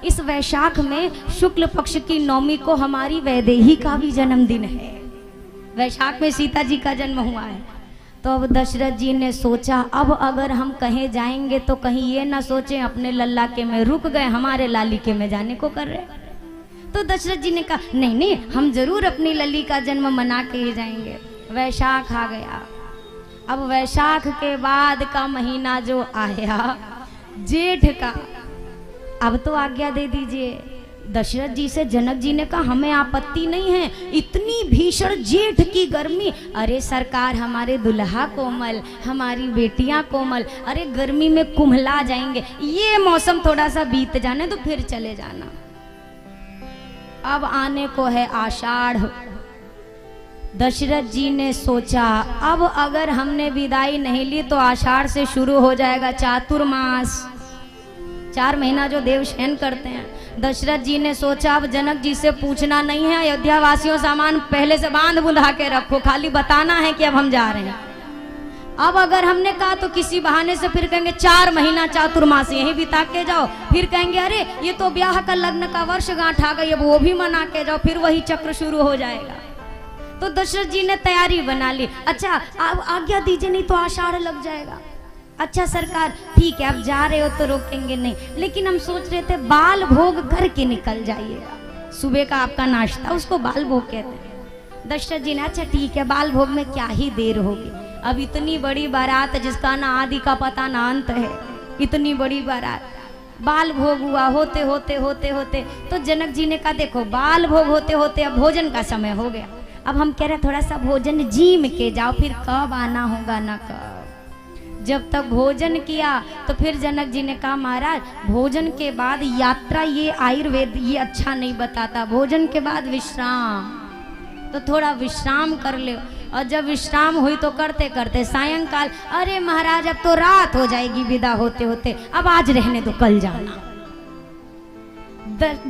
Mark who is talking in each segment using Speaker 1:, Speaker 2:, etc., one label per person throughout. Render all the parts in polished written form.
Speaker 1: इस वैशाख में शुक्ल पक्ष की नवमी को हमारी वैदेही का भी जन्मदिन है। वैशाख में सीता जी का जन्म हुआ है। तो अब दशरथ जी ने सोचा अब अगर हम कहीं जाएंगे तो कहीं ये ना सोचें अपने लल्ला के में रुक गए, हमारे लाली के में जाने को कर रहे। तो दशरथ जी ने कहा नहीं नहीं, हम जरूर अपनी लल्ली का जन्म मना के ही जाएंगे। वैशाख आ गया। अब वैशाख के बाद का महीना जो आया जेठ का, अब तो आज्ञा दे दीजिए। दशरथ जी से जनक जी ने कहा हमें आपत्ति नहीं है, इतनी भीषण जेठ की गर्मी, अरे सरकार हमारे दुल्हा कोमल, हमारी बेटियां कोमल, अरे गर्मी में कुम्हला जाएंगे, ये मौसम थोड़ा सा बीत जाने तो फिर चले जाना। अब आने को है आषाढ़। दशरथ जी ने सोचा अब अगर हमने विदाई नहीं ली तो आषाढ़ से शुरू हो जाएगा चातुर्मास, 4 महीना जो देवशयन करते हैं। दशरथ जी ने सोचा अब जनक जी से पूछना नहीं है, अयोध्या वासियों सामान पहले से बांध बुंधा के रखो, खाली बताना है कि अब हम जा रहे हैं। अब अगर हमने कहा तो किसी बहाने से फिर कहेंगे 4 महीना चातुर्मास यहीं बिता के जाओ, फिर कहेंगे अरे ये तो ब्याह का लग्न का वर्षगांठ आ गई, अब वो भी मना के जाओ, फिर वही चक्र शुरू हो जाएगा। तो दशरथ जी ने तैयारी बना ली। अच्छा अब आज्ञा दीजिए नहीं तो आषाढ़ लग जाएगा। अच्छा सरकार ठीक है, अब जा रहे हो तो रोकेंगे नहीं, लेकिन हम सोच रहे थे बाल भोग करके निकल जाइएगा। सुबह का आपका नाश्ता उसको बाल भोग कहते हैं। दशरथ जी ने अच्छा ठीक है, बाल भोग में क्या ही देर होगी, अब इतनी बड़ी बारात जिसका ना आदि का पता ना अंत है, इतनी बड़ी बारात। बाल भोग हुआ होते होते होते होते तो जनक जी ने कहा देखो बाल भोग होते होते अब भोजन का समय हो गया, अब हम कह रहे थोड़ा सा भोजन जीम के जाओ, फिर कब आना होगा ना कब। जब तक भोजन किया तो फिर जनक जी ने कहा महाराज भोजन के बाद यात्रा ये आयुर्वेद ये अच्छा नहीं बताता, भोजन के बाद विश्राम, तो थोड़ा विश्राम कर ले। और जब विश्राम हुई तो करते करते सायंकाल, अरे महाराज अब तो रात हो जाएगी विदा होते होते, अब आज रहने दो कल जाना।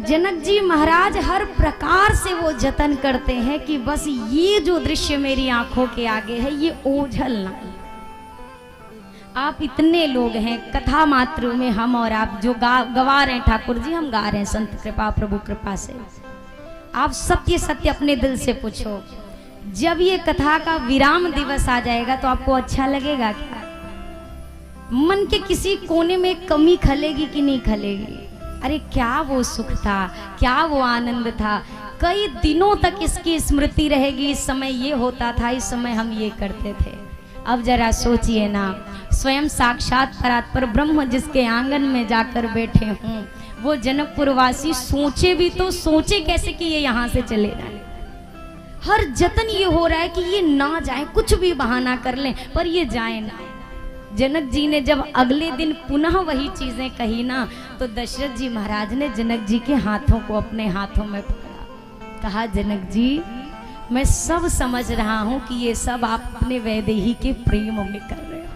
Speaker 1: जनक जी महाराज हर प्रकार से वो जतन करते हैं कि बस ये जो दृश्य मेरी आंखों के आगे है ये ओझल ना। आप इतने लोग हैं कथा मात्र में, हम और आप जो गवा रहे हैं ठाकुर जी, हम गा रहे हैं संत कृपा प्रभु कृपा से। आप सत्य सत्य अपने दिल से पूछो, जब ये कथा का विराम दिवस आ जाएगा तो आपको अच्छा लगेगा क्या? मन के किसी कोने में कमी खलेगी कि नहीं खलेगी? अरे क्या वो सुख था, क्या वो आनंद था, कई दिनों तक इसकी स्मृति रहेगी, इस समय ये होता था, इस समय हम ये करते थे। अब जरा सोचिए ना, स्वयं साक्षात परात्पर ब्रह्म जिसके आंगन में जाकर बैठे हों, वो जनकपुरवासी सोचे भी तो सोचे कैसे कि ये यहाँ से चले जाए। हर जतन ये हो रहा है कि ये ना जाए, कुछ भी बहाना कर लें पर ये जाए ना। जनक जी ने जब अगले दिन पुनः वही चीजें कही ना, तो दशरथ जी महाराज ने जनक जी के हाथों को अपने हाथों में पकड़ा, कहा जनक जी मैं सब समझ रहा हूं कि ये सब आप अपने वैदेही के प्रेम में कर रहे हो।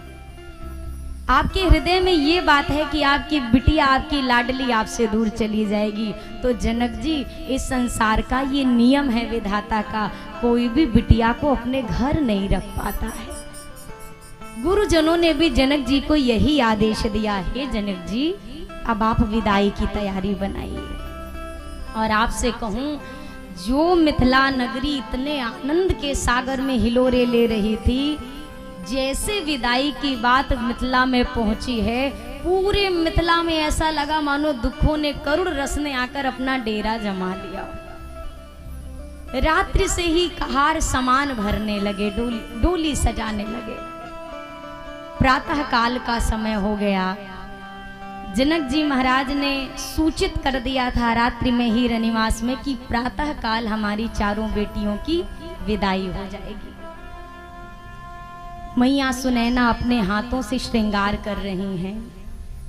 Speaker 1: आपके हृदय में ये बात है कि आपकी बिटिया, आपकी लाडली आपसे दूर चली जाएगी। तो जनक जी इस संसार का ये नियम है विधाता का, कोई भी बिटिया को अपने घर नहीं रख पाता है। गुरुजनों ने भी जनक जी को यही आदेश दिया है, जनक जी अब आप विदाई की तैयारी बनाइए। और आपसे कहूं, जो मिथिला नगरी इतने आनंद के सागर में हिलोरे ले रही थी, जैसे विदाई की बात मिथिला में पहुंची है, पूरे मिथिला में ऐसा लगा मानो दुखों ने, करुण रस ने आकर अपना डेरा जमा लिया। रात्रि से ही कहार सामान भरने लगे, डोली सजाने लगे। प्रातः काल का समय हो गया। जनक जी महाराज ने सूचित कर दिया था रात्रि में ही रनिवास में कि प्रातः काल हमारी चारों बेटियों की विदाई हो जाएगी। मैया सुनैना अपने हाथों से श्रृंगार कर रही हैं,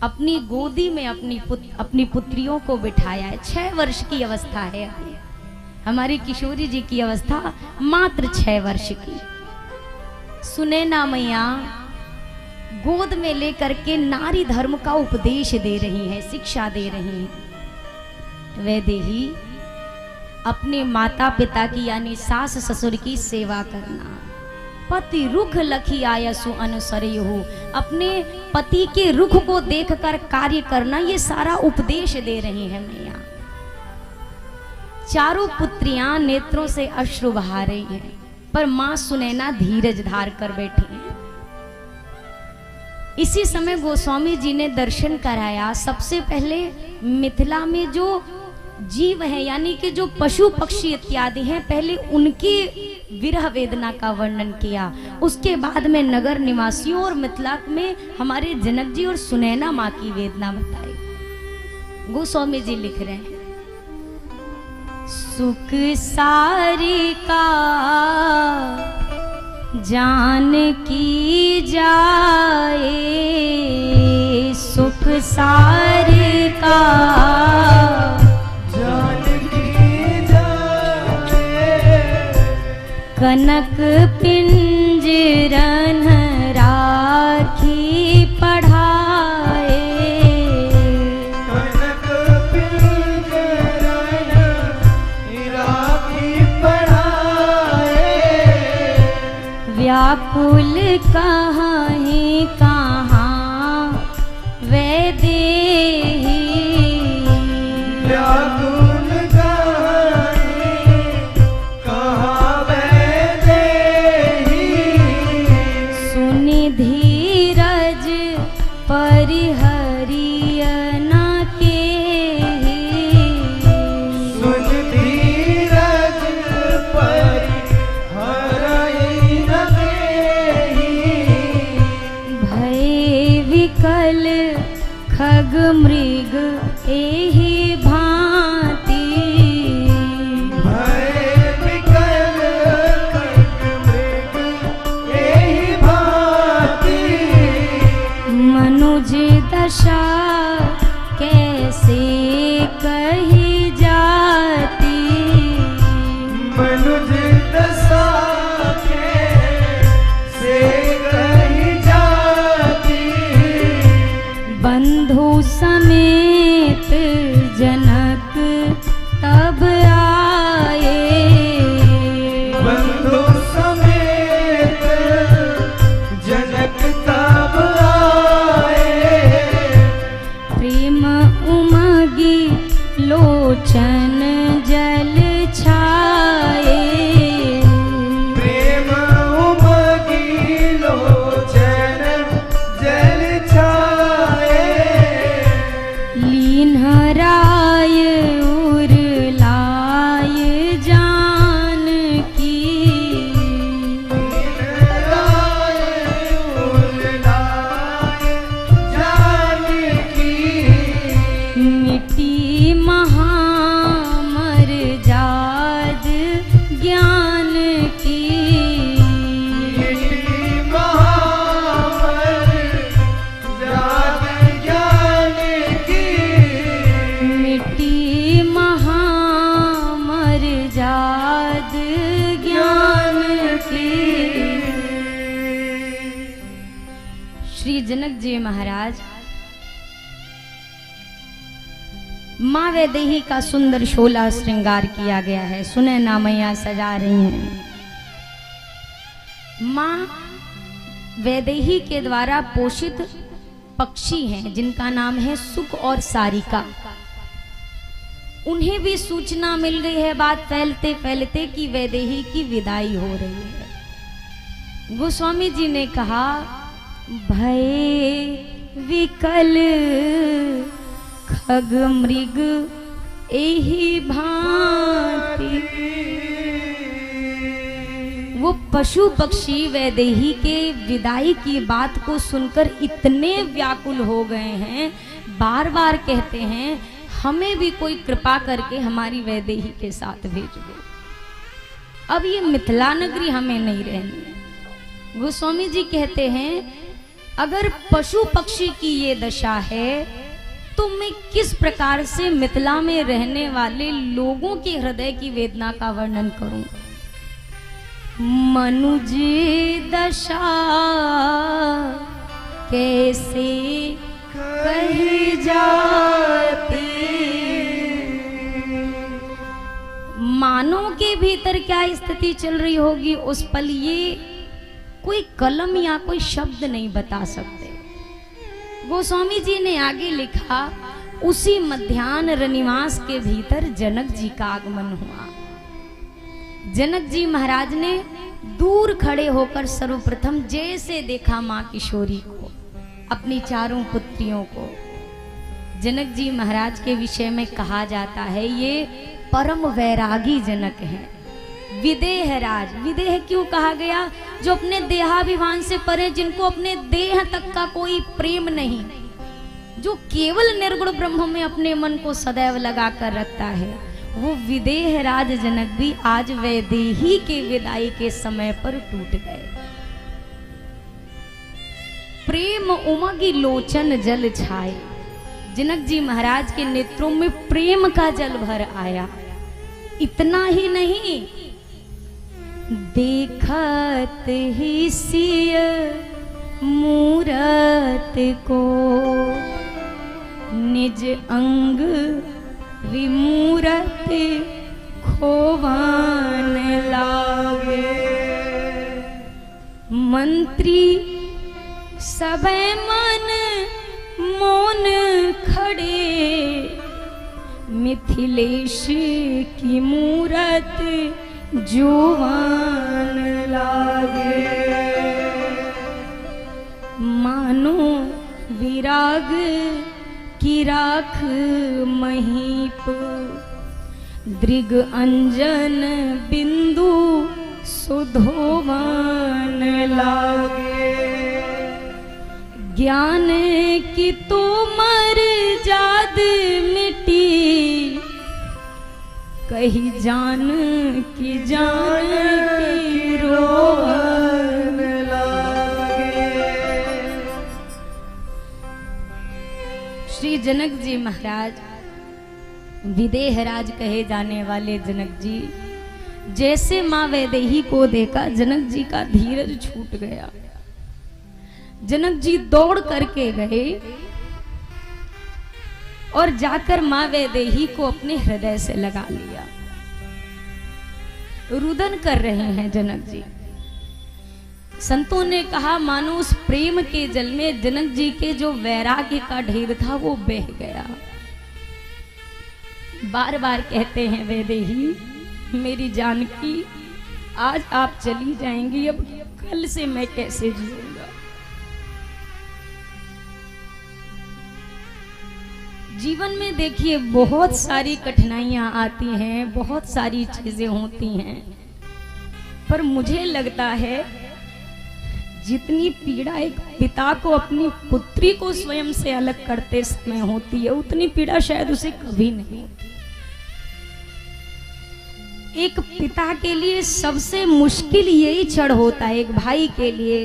Speaker 1: अपनी गोदी में अपनी पुत्रियों को बिठाया है। 6 वर्ष की अवस्था है अभी, हमारी किशोरी जी की अवस्था मात्र 6 वर्ष की। सुनैना मैया गोद में लेकर के नारी धर्म का उपदेश दे रही है, शिक्षा दे रही है। वैदेही अपने माता पिता की यानी सास ससुर की सेवा करना, पति रुख लखी आयसु अनुसरे हो, अपने पति के रुख को देखकर कार्य करना, ये सारा उपदेश दे रही है मैया। चारों पुत्रियां नेत्रों से अश्रु बहा रही हैं, पर मां सुनैना धीरज धार कर बैठी है। इसी समय गोस्वामी जी ने दर्शन कराया। सबसे पहले मिथिला में जो जीव है, यानी कि जो पशु पक्षी इत्यादि हैं, पहले उनकी विरह वेदना का वर्णन किया। उसके बाद में नगर निवासियों और मिथिला में हमारे जनक जी और सुनैना माँ की वेदना बताई। गोस्वामी जी लिख रहे हैं, सुख सारी का जान की जाए, सुख सारी का
Speaker 2: जान की जाए,
Speaker 1: कनक पिंजरन राखी पढ़ाए,
Speaker 2: कनक पिंजरन राखी पढ़ाए,
Speaker 1: व्याकुल कहीं कहाँ वैदेही,
Speaker 2: व्याकुल कहीं कहाँ वैदेही,
Speaker 1: सुनि धीरज परिहरियना केहि,
Speaker 2: सुन धीरज परिहरई न देहि,
Speaker 1: भय विकल खग मृग एहि भांति,
Speaker 2: भय विकल खग मृग एहि भांति,
Speaker 1: मनुज दशा कैसे कही जाती,
Speaker 2: मनुज दशा कैसे कही जाती,
Speaker 1: बंधु समेत जनक तब आए,
Speaker 2: बंधु समेत जनक तब आए,
Speaker 1: प्रेम उमगी लोचन जल छाए,
Speaker 2: प्रेम उमगी लोचन जल छाए,
Speaker 1: लीन राय उरलाय जानकी,
Speaker 2: राय उरलाय जानकी,
Speaker 1: मिट्टी महामर जाद ज्ञान की,
Speaker 2: मिट्टी महामर जात ज्ञान की,
Speaker 1: मिट्टी महामर जाद ज्ञान की। श्री जनक जी महाराज माँ वैदेही का सुंदर शोला श्रृंगार किया गया है। सुनैना मैया सजा रही हैं। माँ वैदेही के द्वारा पोषित पक्षी हैं जिनका नाम है सुख और सारिका। उन्हें भी सूचना मिल गई है, बात फैलते फैलते कि वैदेही की विदाई हो रही है। गोस्वामी जी ने कहा, भय विकल खग मृग एहि भांति। वो पशु पक्षी वैदेही के विदाई की बात को सुनकर इतने व्याकुल हो गए हैं, बार बार कहते हैं हमें भी कोई कृपा करके हमारी वैदेही के साथ भेज दो। अब ये मिथिला नगरी हमें नहीं रहनी है। गोस्वामी जी कहते हैं अगर पशु पक्षी की ये दशा है तो मैं किस प्रकार से मिथिला में रहने वाले लोगों के हृदय की वेदना का वर्णन करूं। मनुज दशा कैसे कही जाती। मानव के भीतर क्या स्थिति चल रही होगी उस पल ये कोई कलम या कोई शब्द नहीं बता सकते। गोस्वामी जी ने आगे लिखा, उसी मध्याह्न रनिवास के भीतर जनक जी का आगमन हुआ। जनक जी महाराज ने दूर खड़े होकर सर्वप्रथम जैसे देखा माँ किशोरी को, अपनी चारों पुत्रियों को। जनक जी महाराज के विषय में कहा जाता है ये परम वैरागी जनक हैं, विदेह राज। विदेह क्यों कहा गया? जो अपने देहाभिमान से परे, जिनको अपने देह तक का कोई प्रेम नहीं, जो केवल निर्गुण ब्रह्म में अपने मन को सदैव लगा कर रखता है, वो विदेह राज जनक भी आज वैदेही के विदाई के समय पर टूट गए। प्रेम उमगी लोचन जल छाए। जनक जी महाराज के नेत्रों में प्रेम का जल भर आया। इतना ही नहीं, देखत ही सिय मूरत को निज अंग विमूरत खोवान लागे। मंत्री सबे मन मौन खड़े, मिथिलेश की मूरत जुवान लागे। मानो विराग की राख महीप, दृग अंजन बिंदु सुधोवान लागे। ज्ञान की तो मर जाद मिटी, कही जान की रोवन लागे। श्री जनक जी महाराज, विदेहराज कहे जाने वाले जनक जी, जैसे माँ वैदेही को देखा जनक जी का धीरज छूट गया। जनक जी दौड़ करके गए और जाकर माँ वैदेही को अपने हृदय से लगा लिया। रुदन कर रहे हैं जनक जी। संतों ने कहा मानो उस प्रेम के जल में जनक जी के जो वैराग्य का ढेर था वो बह गया। बार बार कहते हैं वैदेही, मेरी जानकी, आज आप चली जाएंगी, अब कल से मैं कैसे जीऊंगा। जीवन में देखिए बहुत सारी कठिनाइयां आती हैं, बहुत सारी चीजें होती हैं, पर मुझे लगता है जितनी पीड़ा एक पिता को अपनी पुत्री को स्वयं से अलग करते समय होती है, उतनी पीड़ा शायद उसे कभी नहीं होती। एक पिता के लिए सबसे मुश्किल यही क्षण होता है, एक भाई के लिए।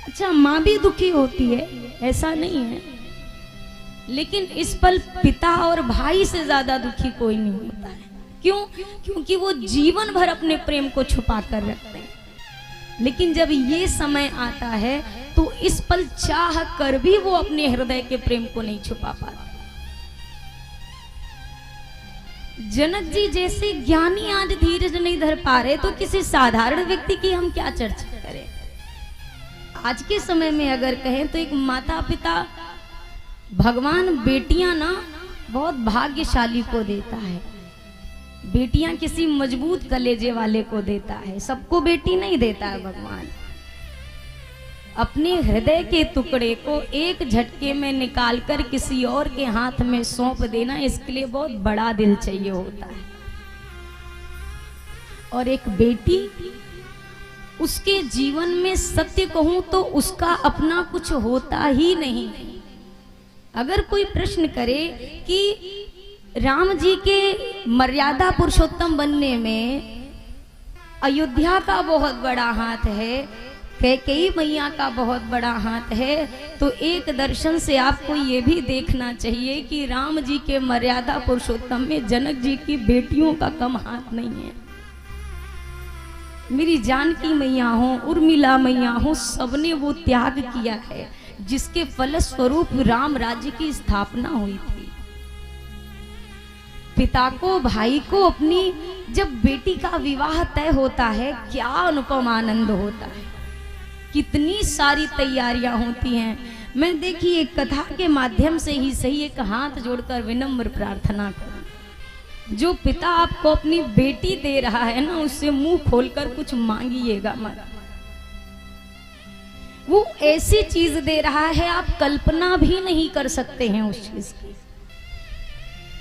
Speaker 1: अच्छा, माँ भी दुखी होती है, ऐसा नहीं है, लेकिन इस पल पिता और भाई से ज्यादा दुखी कोई नहीं होता है। क्यों? क्योंकि वो जीवन भर अपने प्रेम को छुपा कर रखते हैं, लेकिन जब ये समय आता है तो इस पल चाह कर भी वो अपने हृदय के प्रेम को नहीं छुपा पाते। जनक जी जैसे ज्ञानी आज धीरज नहीं धर पा रहे, तो किसी साधारण व्यक्ति की हम क्या चर्चा करें। आज के समय में अगर कहें तो एक माता पिता, भगवान बेटियां ना बहुत भाग्यशाली को देता है। बेटियां किसी मजबूत कलेजे वाले को देता है, सबको बेटी नहीं देता है भगवान। अपने हृदय के टुकड़े को एक झटके में निकालकर किसी और के हाथ में सौंप देना, इसके लिए बहुत बड़ा दिल चाहिए होता है। और एक बेटी, उसके जीवन में सत्य कहूं तो उसका अपना कुछ होता ही नहीं। अगर कोई प्रश्न करे कि राम जी के मर्यादा पुरुषोत्तम बनने में अयोध्या का बहुत बड़ा हाथ है, कैकेयी मैया का बहुत बड़ा हाथ है, तो एक दर्शन से आपको ये भी देखना चाहिए कि राम जी के मर्यादा पुरुषोत्तम में जनक जी की बेटियों का कम हाथ नहीं है। मेरी जानकी मैया हो, उर्मिला मैया हो, सबने वो त्याग किया है जिसके फलस्वरूप राम राज्य की स्थापना हुई थी। पिता को, भाई को अपनी जब बेटी का विवाह तय होता है, क्या अनुपम आनंद होता है। कितनी सारी तैयारियां होती हैं। मैं देखिए एक कथा के माध्यम से ही सही एक हाथ जोड़कर विनम्र प्रार्थना करूं, जो पिता आपको अपनी बेटी दे रहा है ना, उससे मुंह खोलकर कुछ मांगिएगा मत। वो ऐसी चीज दे रहा है आप कल्पना भी नहीं कर सकते हैं उस चीज की।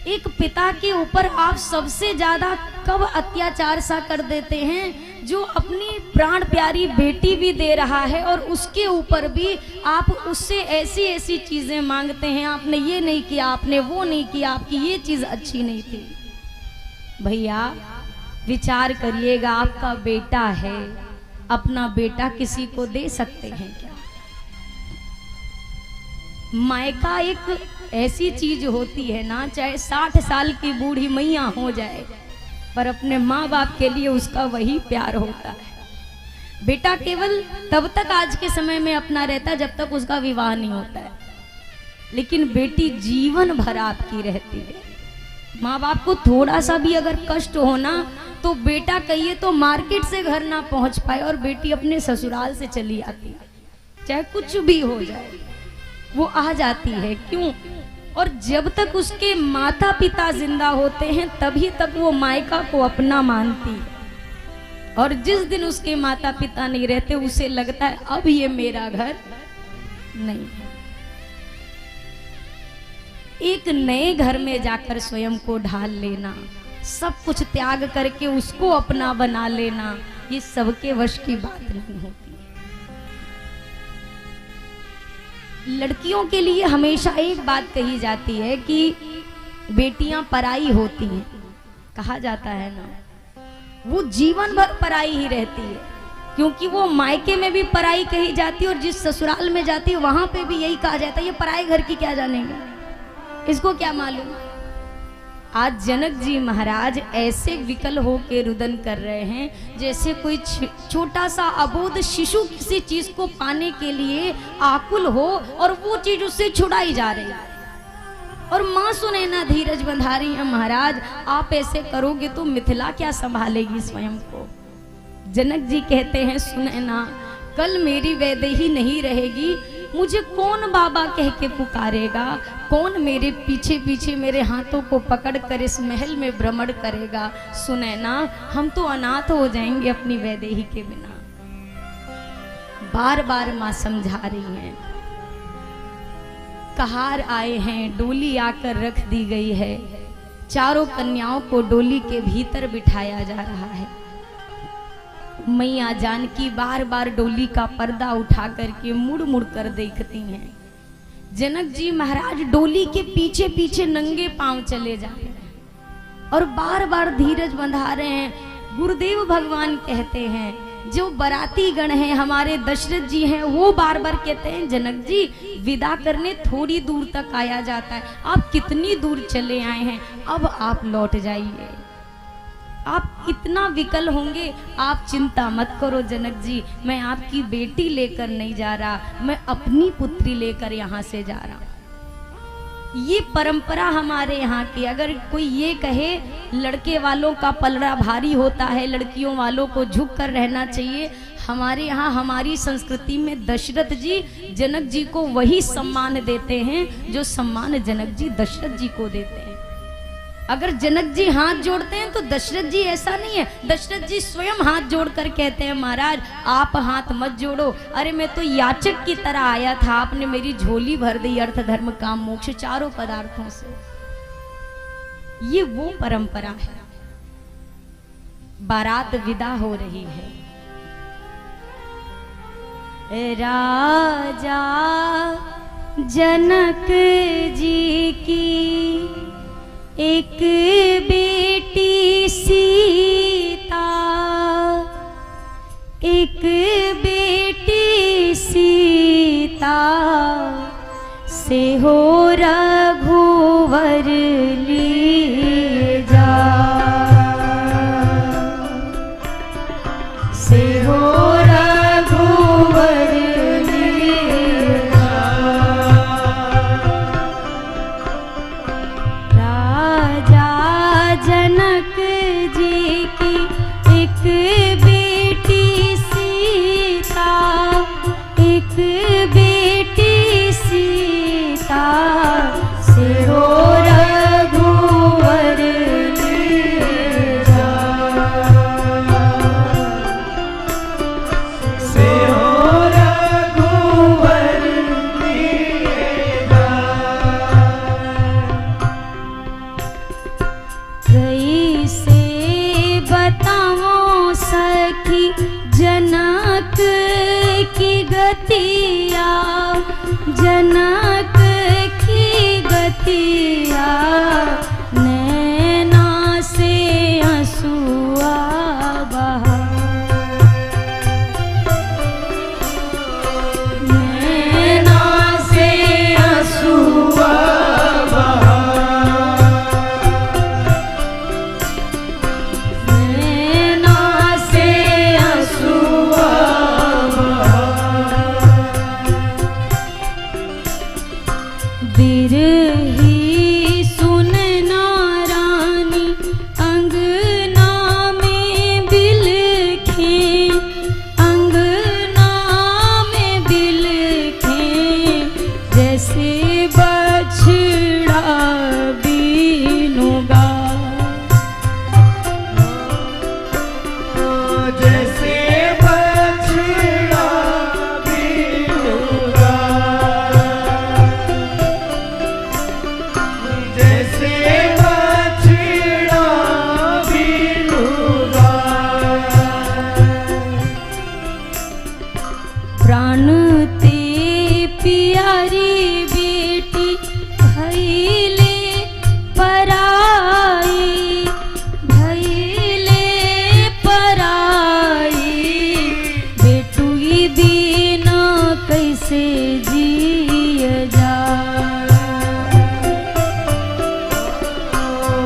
Speaker 1: एक पिता के ऊपर आप सबसे ज्यादा कब अत्याचार सा कर देते हैं, जो अपनी प्राण प्यारी बेटी भी दे रहा है और उसके ऊपर भी आप उससे ऐसी ऐसी चीजें मांगते हैं, आपने ये नहीं किया, आपने वो नहीं किया, आपकी ये चीज अच्छी नहीं थी। भैया विचार करिएगा, आपका बेटा है, अपना बेटा किसी को दे सकते हैं क्या? मायका एक ऐसी चीज होती है ना, चाहे 60 साल की बूढ़ी मैया हो जाए, पर अपने माँ बाप के लिए उसका वही प्यार होता है। बेटा केवल तब तक आज के समय में अपना रहता है जब तक उसका विवाह नहीं होता है, लेकिन बेटी जीवन भर आपकी रहती है। माँ बाप को थोड़ा सा भी अगर कष्ट हो ना, तो बेटा कहिए तो मार्केट से घर ना पहुंच पाए और बेटी अपने ससुराल से चली आती है, चाहे कुछ भी हो जाए वो आ जाती है। क्यों? और जब तक उसके माता पिता जिंदा होते हैं तभी तक वो मायका को अपना मानती है, और जिस दिन उसके माता पिता नहीं रहते उसे लगता है अब ये मेरा घर नहीं है। एक नए घर में जाकर स्वयं को ढाल लेना, सब कुछ त्याग करके उसको अपना बना लेना, ये सबके वश की बात नहीं होती। लड़कियों के लिए हमेशा एक बात कही जाती है कि बेटियां पराई होती हैं, कहा जाता है ना, वो जीवन भर पराई ही रहती है, क्योंकि वो मायके में भी पराई कही जाती है और जिस ससुराल में जाती है वहां पे भी यही कहा जाता है, ये पराए घर की क्या जानेंगे, इसको क्या मालूम। आज जनक जी महाराज ऐसे विकल होके रुदन कर रहे हैं जैसे कोई छोटा सा अबोध शिशु किसी चीज को पाने के लिए आकुल हो और वो चीज उससे छुड़ाई जा रही है। और माँ सुनैना धीरज बंधा रही है, महाराज आप ऐसे करोगे तो मिथिला क्या संभालेगी स्वयं को। जनक जी कहते हैं, सुनैना कल मेरी वैदेही नहीं रहेगी, मुझे कौन बाबा कह के पुकारेगा, कौन मेरे पीछे पीछे मेरे हाथों को पकड़ कर इस महल में भ्रमण करेगा। सुनैना हम तो अनाथ हो जाएंगे अपनी वैदेही के बिना। बार बार माँ समझा रही हैं। कहार आए हैं, डोली आकर रख दी गई है, चारों कन्याओं को डोली के भीतर बिठाया जा रहा है। मैया जानकी बार बार डोली का पर्दा उठा करके मुड़ मुड़ कर देखती हैं। जनक जी महाराज डोली के पीछे पीछे नंगे पांव चले जा रहे हैं और बार बार धीरज बंधा रहे हैं। गुरुदेव भगवान कहते हैं, जो बराती गण हैं हमारे दशरथ जी हैं, वो बार बार कहते हैं जनक जी विदा करने थोड़ी दूर तक आया जाता है, आप कितनी दूर चले आए हैं, अब आप लौट जाइए। आप इतना विकल होंगे, आप चिंता मत करो जनक जी, मैं आपकी बेटी लेकर नहीं जा रहा, मैं अपनी पुत्री लेकर यहाँ से जा रहा हूँ। ये परंपरा हमारे यहाँ की। अगर कोई ये कहे लड़के वालों का पलड़ा भारी होता है, लड़कियों वालों को झुक कर रहना चाहिए, हमारे यहाँ हमारी संस्कृति में दशरथ जी जनक जी को वही सम्मान देते हैं जो सम्मान जनक जी दशरथ जी को देते हैं। अगर जनक जी हाथ जोड़ते हैं तो दशरथ जी ऐसा नहीं है, दशरथ जी स्वयं हाथ जोड़कर कहते हैं महाराज आप हाथ मत जोड़ो, अरे मैं तो याचक की तरह आया था, आपने मेरी झोली भर दी अर्थ धर्म काम मोक्ष चारों पदार्थों से। ये वो परंपरा है। बारात विदा हो रही है, राजा जनक जी की एक बेटी सीता, एक बेटी सीता से हो रघुवर ली जा, से हो रघुवर ली जा। राजा जनक जी की एक बेटी सीता कैसे बताओ सखी जनक की गतिया, जनक की गतिया, नैना से आंसुआ बहा, नैना से आंसुआ बहा, नैना से आंसुआ बिरही सुनना रानी अंगना में बिलखे, अंगना में बिलखे, जैसे बछड़ा बीनुगा,
Speaker 2: जैसे बछड़ा बीनुगा, जैसे बछड़ा बीनुगा,
Speaker 1: प्राण ते प्यारी बेटी भइले पराई, भइले पराई, बेटुई बिना कैसे जिय जा,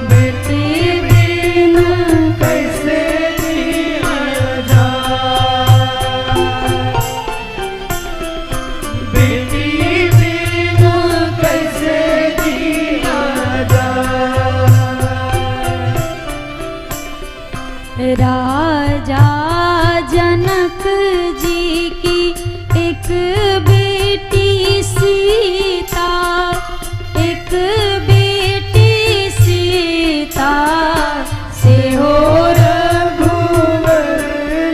Speaker 1: बेटी बिना
Speaker 2: कैसे जिया जा, बेटी बिना कैसे जिया जा,
Speaker 1: राजा जनक जी की एक बेटी सीता, एक बेटी सीता, से हो
Speaker 2: रघुवर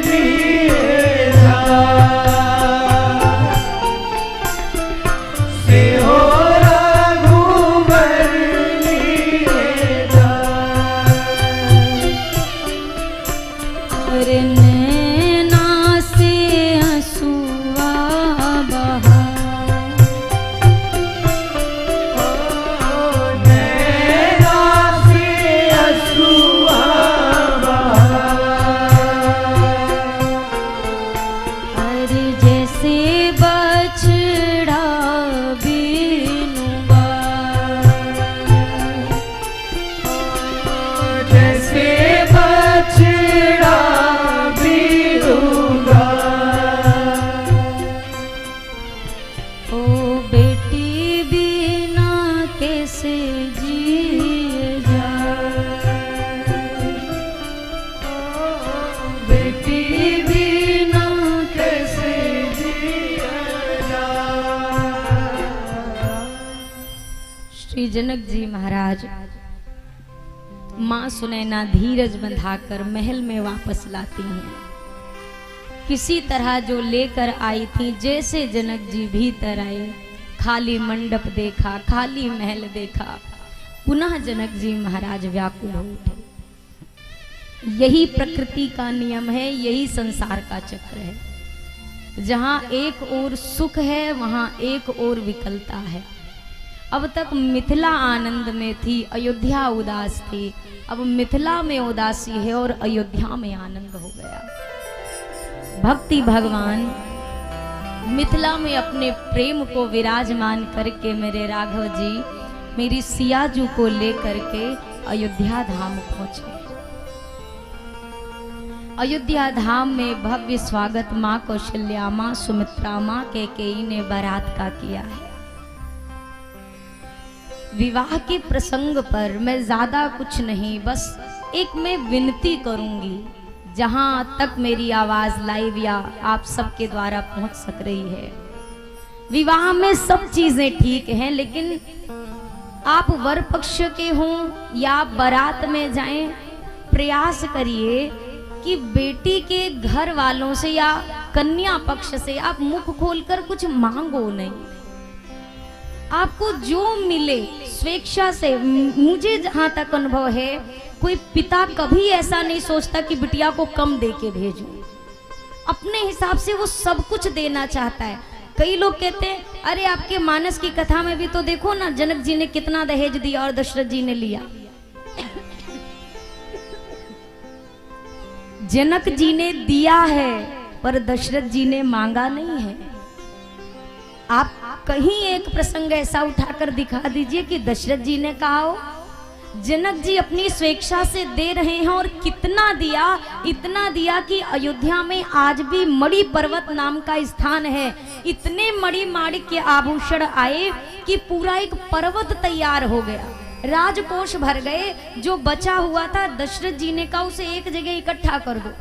Speaker 2: लिए जा, से हो रघुवर लिए जा,
Speaker 1: और नैना से आंसुआ बहा,
Speaker 2: नैना से आंसुआ बहा,
Speaker 1: और जैसे बछड़ा बीनुगा,
Speaker 2: जैसे बछड़ा बीनुगा,
Speaker 1: ओ बेटी बिना कैसे जिए जा,
Speaker 2: बेटी बिना कैसे जिया जा।
Speaker 1: श्री जनक जी महाराज माँ सुनैना धीरज बंधाकर महल में वापस लाती हैं। किसी तरह जो लेकर आई थी, जैसे जनक जी भीतर आए, खाली मंडप देखा, खाली महल देखा, पुनः जनक जी महाराज व्याकुल हो उठे। यही प्रकृति का नियम है, यही संसार का चक्र है। जहाँ एक ओर सुख है वहाँ एक ओर विकलता है। अब तक मिथिला आनंद में थी, अयोध्या उदास थी, अब मिथिला में उदासी है और अयोध्या में आनंद हो गया। भक्ति भगवान मिथिला में अपने प्रेम को विराजमान करके मेरे राघव जी मेरी सियाजू को लेकर के अयोध्या धाम पहुंचे। अयोध्या धाम में भव्य स्वागत माँ कौशल्या, माँ सुमित्रा, माँ कैकेयी ने बारात का किया है। विवाह के प्रसंग पर मैं ज्यादा कुछ नहीं, बस एक मैं विनती करूंगी, जहां तक मेरी आवाज लाइव या आप सबके द्वारा पहुंच सक रही है। विवाह में सब चीजें ठीक हैं, लेकिन आप वर पक्ष के हों या बारात में जाएं, प्रयास करिए कि बेटी के घर वालों से या कन्या पक्ष से आप मुख खोलकर कुछ मांगो नहीं। आपको जो मिले स्वेच्छा से। मुझे जहां तक अनुभव है, कोई पिता कभी ऐसा नहीं सोचता कि बिटिया को कम दे के भेजूं। अपने हिसाब से वो सब कुछ देना चाहता है। कई लोग कहते हैं अरे आपके मानस की कथा में भी तो देखो ना, जनक जी ने कितना दहेज दिया और दशरथ जी ने लिया। जनक जी ने दिया है पर दशरथ जी ने मांगा नहीं है। आप कहीं एक प्रसंग ऐसा उठाकर दिखा दीजिए कि दशरथ जी ने कहा हो। जनक जी अपनी स्वेच्छा से दे रहे हैं और कितना दिया, इतना दिया कि अयोध्या में आज भी मणि पर्वत नाम का स्थान है। इतने मणि माणिक के आभूषण आए कि पूरा एक पर्वत तैयार हो गया, राजकोष भर गए। जो बचा हुआ था दशरथ जी ने कहा उसे एक जगह इकट्ठा कर दो।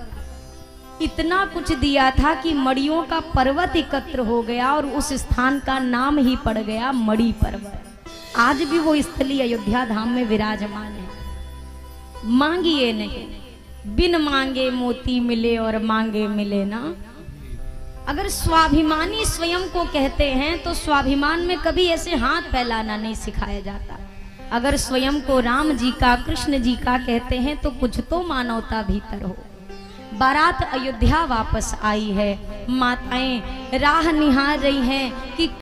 Speaker 1: इतना कुछ दिया था कि मणियों का पर्वत एकत्र हो गया और उस स्थान का नाम ही पड़ गया मणि पर्वत। आज भी वो स्थली अयोध्या धाम में विराजमान है। मांगिए नहीं, बिन मांगे मोती मिले और मांगे मिले ना। अगर स्वाभिमानी स्वयं को कहते हैं तो स्वाभिमान में कभी ऐसे हाथ फैलाना नहीं सिखाया जाता। अगर स्वयं को राम जी का, कृष्ण जी का कहते हैं तो कुछ तो मानवता भीतर हो। बारात अयोध्या वापस आई है, माताएं राह निहार रही हैं कि